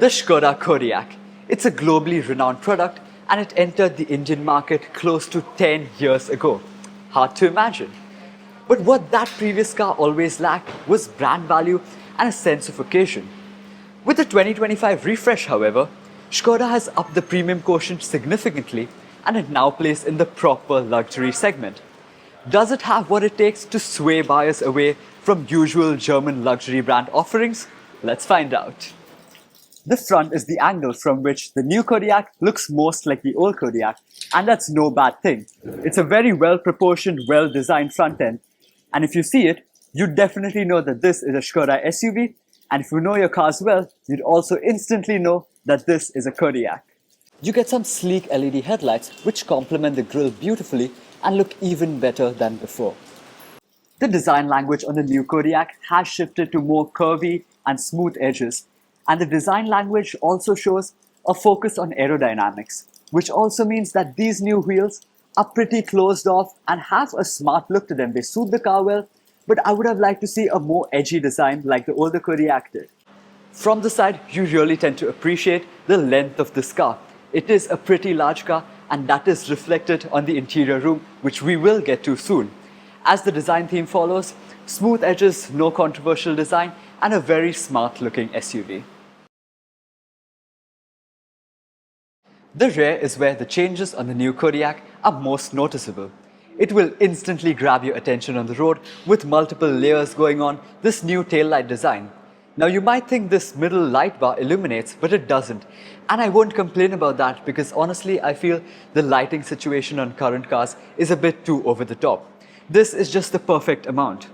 The Skoda Kodiaq. It's a globally renowned product and it entered the Indian market close to 10 years ago. Hard to imagine. But what that previous car always lacked was brand value and a sense of occasion. With the 2025 refresh, however, Skoda has upped the premium quotient significantly and it now plays in the proper luxury segment. Does it have what it takes to sway buyers away from usual German luxury brand offerings? Let's find out. The front is the angle from which the new Kodiaq looks most like the old Kodiaq, and that's no bad thing. It's a very well-proportioned, well-designed front end, and if you see it, you definitely know that this is a Skoda SUV, and if you know your cars well, you'd also instantly know that this is a Kodiaq. You get some sleek LED headlights which complement the grille beautifully and look even better than before. The design language on the new Kodiaq has shifted to more curvy and smooth edges, and the design language also shows a focus on aerodynamics, which also means that these new wheels are pretty closed off and have a smart look to them. They suit the car well, but I would have liked to see a more edgy design like the older Kodiaq did. From the side, you really tend to appreciate the length of this car. It is a pretty large car, and that is reflected on the interior room, which we will get to soon. As the design theme follows, smooth edges, no controversial design, and a very smart looking SUV. The rear is where the changes on the new Kodiaq are most noticeable. It will instantly grab your attention on the road with multiple layers going on, this new taillight design. Now you might think this middle light bar illuminates, but it doesn't. And I won't complain about that because honestly I feel the lighting situation on current cars is a bit too over the top. This is just the perfect amount.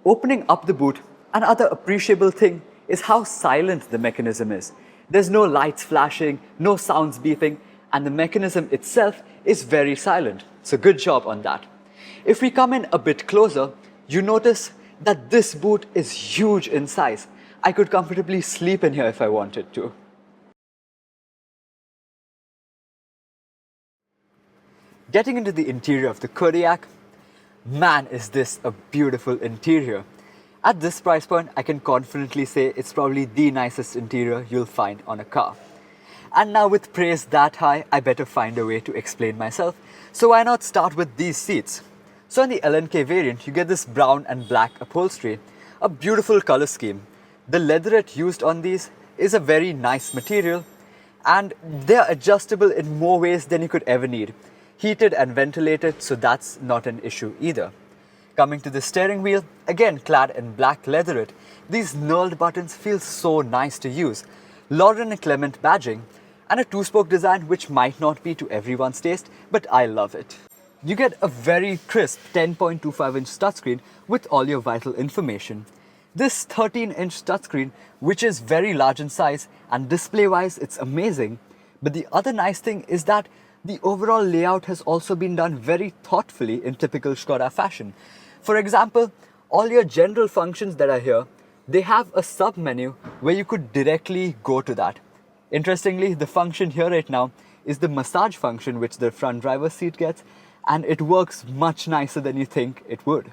Opening up the boot, another appreciable thing is how silent the mechanism is. There's no lights flashing, no sounds beeping, and the mechanism itself is very silent. So good job on that. If we come in a bit closer, you notice that this boot is huge in size. I could comfortably sleep in here if I wanted to. Getting into the interior of the Kodiaq, man is this a beautiful interior. At this price point, I can confidently say it's probably the nicest interior you'll find on a car. And now with praise that high, I better find a way to explain myself. So why not start with these seats? So in the LNK variant, you get this brown and black upholstery, a beautiful color scheme. The leatherette used on these is a very nice material and they're adjustable in more ways than you could ever need. Heated and ventilated, so that's not an issue either. Coming to the steering wheel, again clad in black leatherette, these knurled buttons feel so nice to use. Lauren and Clement badging, and a two-spoke design which might not be to everyone's taste, but I love it. You get a very crisp 10.25-inch touchscreen with all your vital information. This 13-inch touchscreen, which is very large in size and display-wise it's amazing, but the other nice thing is that the overall layout has also been done very thoughtfully in typical Skoda fashion. For example, all your general functions that are here, they have a sub-menu where you could directly go to that. Interestingly, the function here right now is the massage function which the front driver's seat gets, and it works much nicer than you think it would.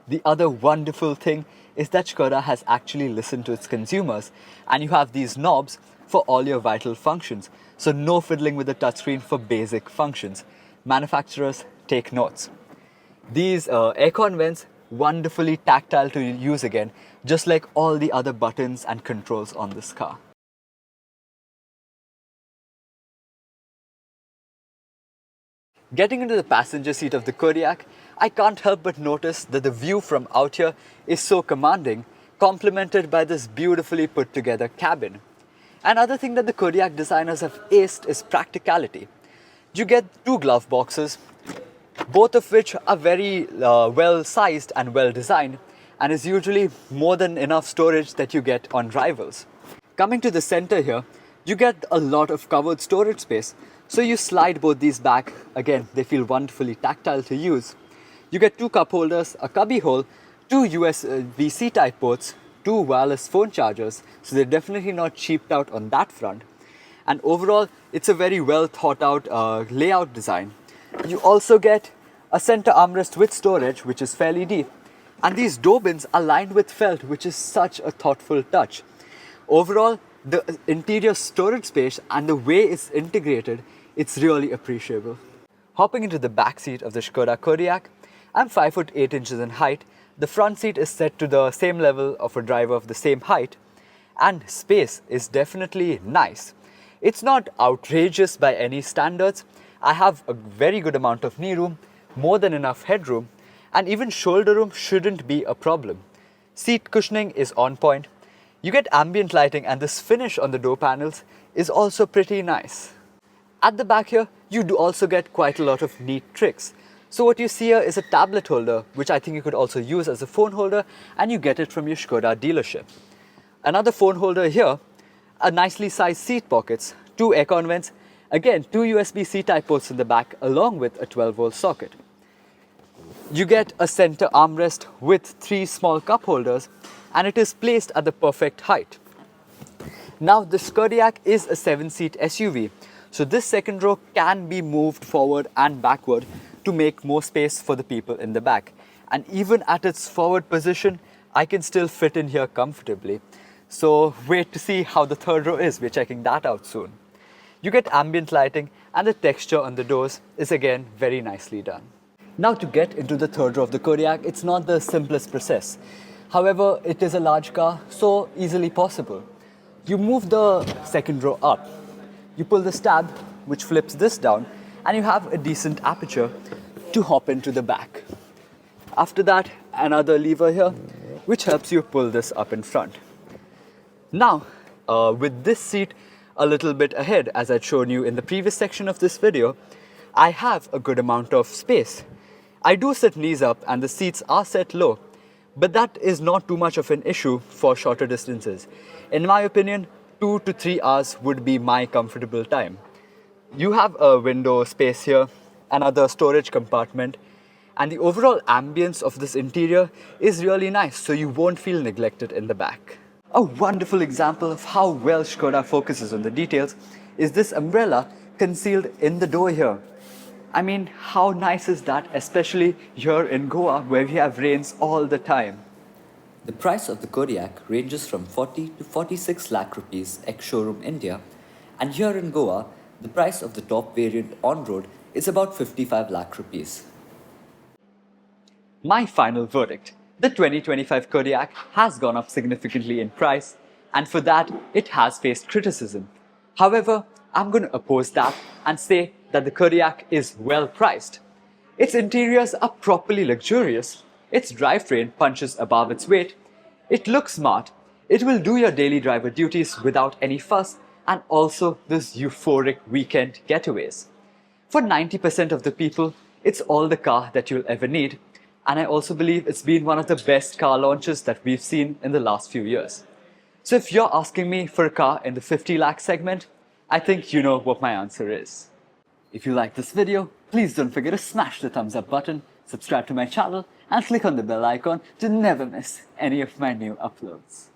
The other wonderful thing is that Skoda has actually listened to its consumers, and you have these knobs for all your vital functions. So no fiddling with the touchscreen for basic functions. Manufacturers, take notes. These aircon vents, wonderfully tactile to use again, just like all the other buttons and controls on this car. Getting into the passenger seat of the Kodiaq, I can't help but notice that the view from out here is so commanding, complemented by this beautifully put together cabin. Another thing that the Kodiaq designers have aced is practicality. You get two glove boxes, both of which are very well sized and well designed, and is usually more than enough storage that you get on rivals. Coming to the center here, you get a lot of covered storage space. So you slide both these back, again they feel wonderfully tactile to use. You get two cup holders, a cubby hole, two USB-C type ports, two wireless phone chargers, so they're definitely not cheaped out on that front. And overall, it's a very well thought out layout design. You also get a center armrest with storage, which is fairly deep. And these door bins are lined with felt, which is such a thoughtful touch. Overall, the interior storage space and the way it's integrated, it's really appreciable. Hopping into the back seat of the Skoda Kodiaq, I'm 5 foot 8 inches in height. The front seat is set to the same level of a driver of the same height, and space is definitely nice. It's not outrageous by any standards. I have a very good amount of knee room, more than enough headroom, and even shoulder room shouldn't be a problem. Seat cushioning is on point. You get ambient lighting, and this finish on the door panels is also pretty nice. At the back here, you do also get quite a lot of neat tricks. So what you see here is a tablet holder, which I think you could also use as a phone holder, and you get it from your Skoda dealership. Another phone holder here, a nicely sized seat pockets, 2 aircon vents, again 2 USB-C type ports in the back along with a 12-volt socket. You get a center armrest with 3 small cup holders, and it is placed at the perfect height. Now this Kodiaq is a 7-seat SUV, so this second row can be moved forward and backward to make more space for the people in the back. And even at its forward position, I can still fit in here comfortably. So wait to see how the third row is. We're checking that out soon. You get ambient lighting, and the texture on the doors is again very nicely done. Now to get into the third row of the Kodiaq, it's not the simplest process. However, it is a large car, so easily possible. You move the second row up. You pull the stab, which flips this down, and you have a decent aperture to hop into the back. After that, another lever here, which helps you pull this up in front. Now, with this seat a little bit ahead, as I'd shown you in the previous section of this video, I have a good amount of space. I do sit knees up and the seats are set low, but that is not too much of an issue for shorter distances. In my opinion, 2 to 3 hours would be my comfortable time. You have a window space here, another storage compartment, and the overall ambience of this interior is really nice, so you won't feel neglected in the back. A wonderful example of how well Skoda focuses on the details is this umbrella concealed in the door here. I mean, how nice is that, especially here in Goa where we have rains all the time. The price of the Kodiaq ranges from 40 to 46 lakh rupees ex-showroom India, and here in Goa, the price of the top variant on-road is about 55 lakh rupees. My final verdict. The 2025 Kodiaq has gone up significantly in price, and for that, it has faced criticism. However, I'm going to oppose that and say that the Kodiaq is well priced. Its interiors are properly luxurious, its drivetrain punches above its weight, it looks smart, it will do your daily driver duties without any fuss, and also those euphoric weekend getaways. For 90% of the people, it's all the car that you'll ever need, and I also believe it's been one of the best car launches that we've seen in the last few years. So if you're asking me for a car in the 50 lakh segment, I think you know what my answer is. If you like this video, please don't forget to smash the thumbs up button, subscribe to my channel, and click on the bell icon to never miss any of my new uploads.